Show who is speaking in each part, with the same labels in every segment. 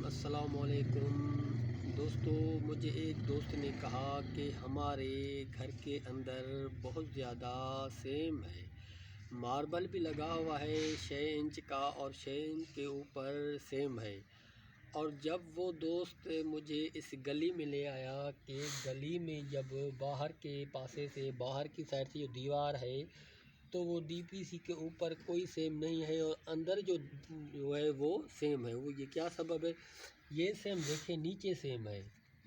Speaker 1: अस्सलामुअलैकुम दोस्तों, मुझे एक दोस्त ने कहा कि हमारे घर के अंदर बहुत ज़्यादा सेम है। मार्बल भी लगा हुआ है 6 इंच का और 6 इंच के ऊपर सेम है। और जब वो दोस्त मुझे इस गली में ले आया कि गली में जब बाहर के पासे से बाहर की साइड से जो दीवार है तो वो डीपीसी के ऊपर कोई सेम नहीं है और अंदर जो है वो सेम है। वो ये क्या सबब है? ये सेम देखिए नीचे सेम है,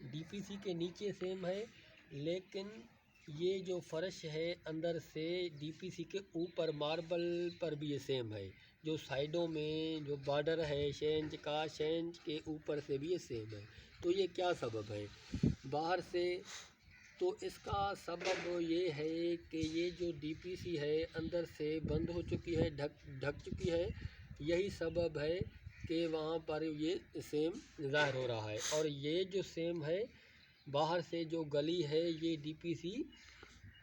Speaker 1: डीपीसी के नीचे सेम है, लेकिन ये जो फर्श है अंदर से डीपीसी के ऊपर मार्बल पर भी ये सेम है। जो साइडों में जो बॉर्डर है 6 इंच का, 6 इंच के ऊपर से भी ये सेम है। तो ये क्या सबब है बाहर से? तो इसका सबब ये है कि ये जो डीपीसी है अंदर से बंद हो चुकी है, ढक चुकी है। यही सबब है कि वहाँ पर ये सेम ज़ाहिर हो रहा है। और ये जो सेम है बाहर से जो गली है ये डीपीसी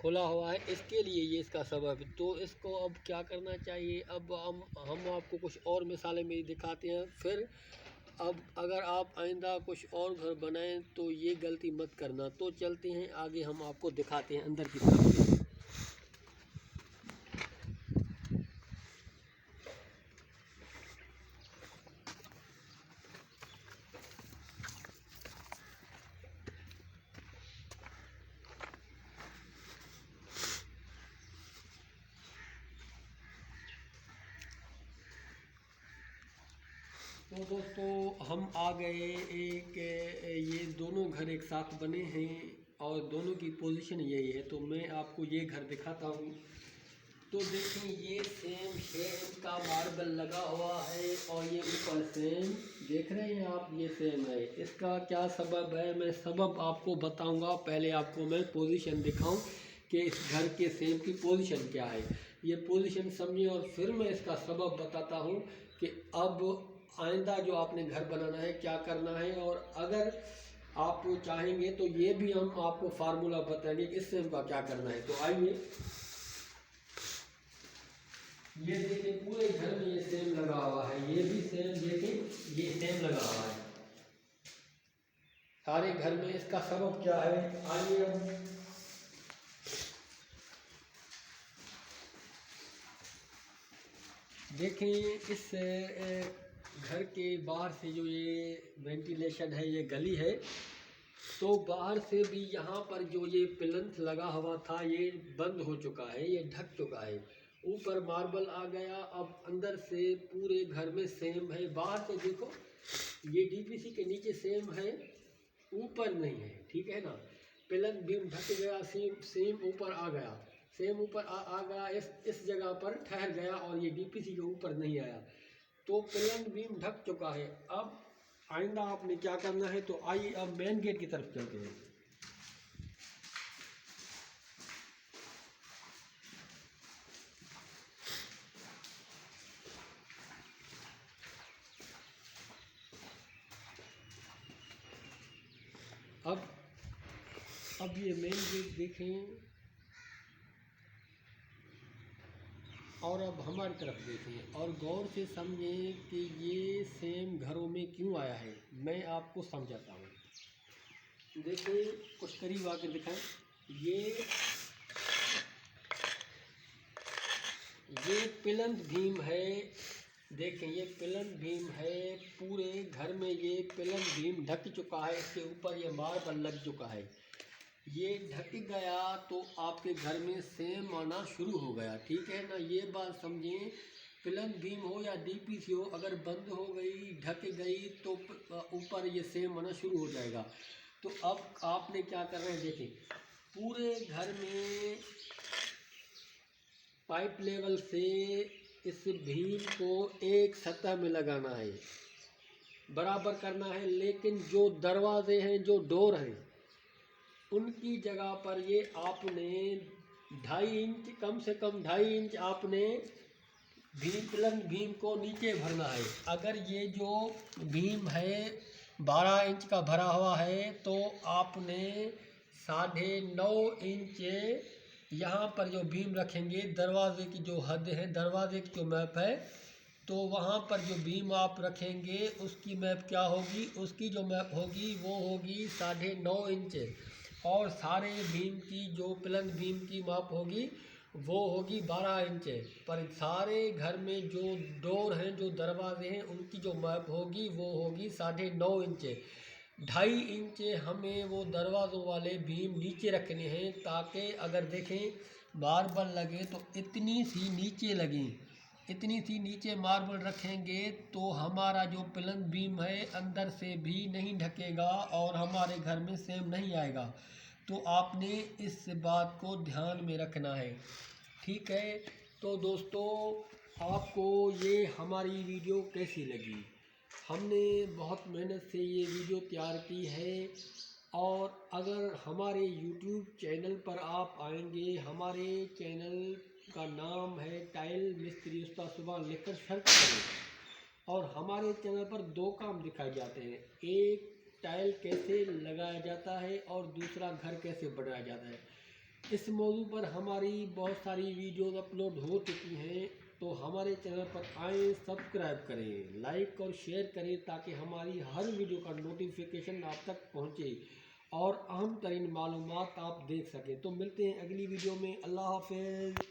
Speaker 1: खुला हुआ है, इसके लिए ये इसका सबब। तो इसको अब क्या करना चाहिए? अब हम आपको कुछ और मिसालें में दिखाते हैं। फिर अब अगर आप आइंदा कुछ और घर बनाएं तो ये गलती मत करना। तो चलते हैं आगे, हम आपको दिखाते हैं अंदर की तरफ। तो दोस्तों हम आ गए ये दोनों घर एक साथ बने हैं और दोनों की पोजीशन यही है। तो मैं आपको ये घर दिखाता हूँ। तो देखिए ये सेम 6 इंच का मार्बल लगा हुआ है और ये ऊपर सेम देख रहे हैं आप, ये सेम है। इसका क्या सबब है मैं सबब आपको बताऊंगा। पहले आपको मैं पोजीशन दिखाऊं कि इस घर के सेम की पोजीशन क्या है। ये पोजीशन समझिए और फिर मैं इसका सबब बताता हूं कि अब आइंदा जो आपने घर बनाना है क्या करना है। और अगर आप चाहेंगे तो ये भी हम आपको फार्मूला बताएंगे कि इस सेम का क्या करना है। तो आइए, ये देखिए पूरे घर में ये सेम लगा हुआ है, ये भी सेम, देखिए ये सेम लगा हुआ है सारे घर में। इसका सबब क्या है? आइए अब देखें। इस घर के बाहर से जो ये वेंटिलेशन है, ये गली है, तो बाहर से भी यहाँ पर जो ये प्लिंथ लगा हुआ था ये बंद हो चुका है, ये ढक चुका है। ऊपर मार्बल आ गया। अब अंदर से पूरे घर में सेम है। बाहर से देखो ये डीपीसी के नीचे सेम है, ऊपर नहीं है, ठीक है ना। प्लिंथ बीम ढक गया, सेम सेम ऊपर आ गया, सेम ऊपर आ गया, इस जगह पर ठहर गया और ये डीपीसी के ऊपर नहीं आया। तो प्लिंथ बीम ढक चुका है। अब आइंदा आपने क्या करना है? तो आइए अब मेन गेट की तरफ चलते हैं। अब ये मेन गेट देखें और अब हमारी तरफ देखें और गौर से समझें कि ये सेम घरों में क्यों आया है। मैं आपको समझाता हूँ। देखिए कुछ करीब आके दिखाएं। ये प्लिंथ बीम है, देखें ये प्लिंथ बीम है। पूरे घर में ये प्लिंथ बीम ढक चुका है, इसके ऊपर ये मार्बल लग चुका है। ये ढक गया तो आपके घर में सेम आना शुरू हो गया, ठीक है ना। ये बात समझें, प्लिंथ बीम हो या डीपीसी हो, अगर बंद हो गई, ढक गई तो ऊपर ये सेम आना शुरू हो जाएगा। तो अब आपने क्या करना है? देखें पूरे घर में पाइप लेवल से इस भीम को एक सतह में लगाना है, बराबर करना है। लेकिन जो दरवाजे हैं, जो डोर हैं, उनकी जगह पर ये आपने 2.5 इंच, कम से कम 2.5 इंच आपने प्लिंथ भीम को नीचे भरना है। अगर ये जो भीम है 12 इंच का भरा हुआ है तो आपने 9.5 इंच यहाँ पर जो बीम रखेंगे, दरवाजे की जो हद है, दरवाजे की जो मैप है, तो वहाँ पर जो बीम आप रखेंगे उसकी मैप क्या होगी, उसकी जो मैप होगी वो होगी 9.5 इंच, और सारे बीम की जो प्लंथ बीम की माप होगी वो होगी 12 इंच। पर सारे घर में जो डोर हैं, जो दरवाजे हैं, उनकी जो मैप होगी वो होगी 9.5 इंच। 2.5 इंच हमें वो दरवाज़ों वाले बीम नीचे रखने हैं, ताकि अगर देखें मार्बल लगे तो इतनी सी नीचे लगें, इतनी सी नीचे मार्बल रखेंगे तो हमारा जो प्लंथ बीम है अंदर से भी नहीं ढकेगा और हमारे घर में सेम नहीं आएगा। तो आपने इस बात को ध्यान में रखना है, ठीक है। तो दोस्तों, आपको ये हमारी वीडियो कैसी लगी? हमने बहुत मेहनत से ये वीडियो तैयार की है, और अगर हमारे YouTube चैनल पर आप आएंगे, हमारे चैनल का नाम है टाइल मिस्त्री उस्ताद सुभान, लिखकर सर्च करें। और हमारे चैनल पर 2 काम दिखाए जाते हैं, एक टाइल कैसे लगाया जाता है और दूसरा घर कैसे बनाया जाता है। इस मौजू पर हमारी बहुत सारी वीडियोस अपलोड हो चुकी हैं, तो हमारे चैनल पर आएँ, सब्सक्राइब करें, लाइक और शेयर करें, ताकि हमारी हर वीडियो का नोटिफिकेशन आप तक पहुंचे और अहम तरीन मालूमात आप देख सकें। तो मिलते हैं अगली वीडियो में। अल्लाह हाफ़िज़।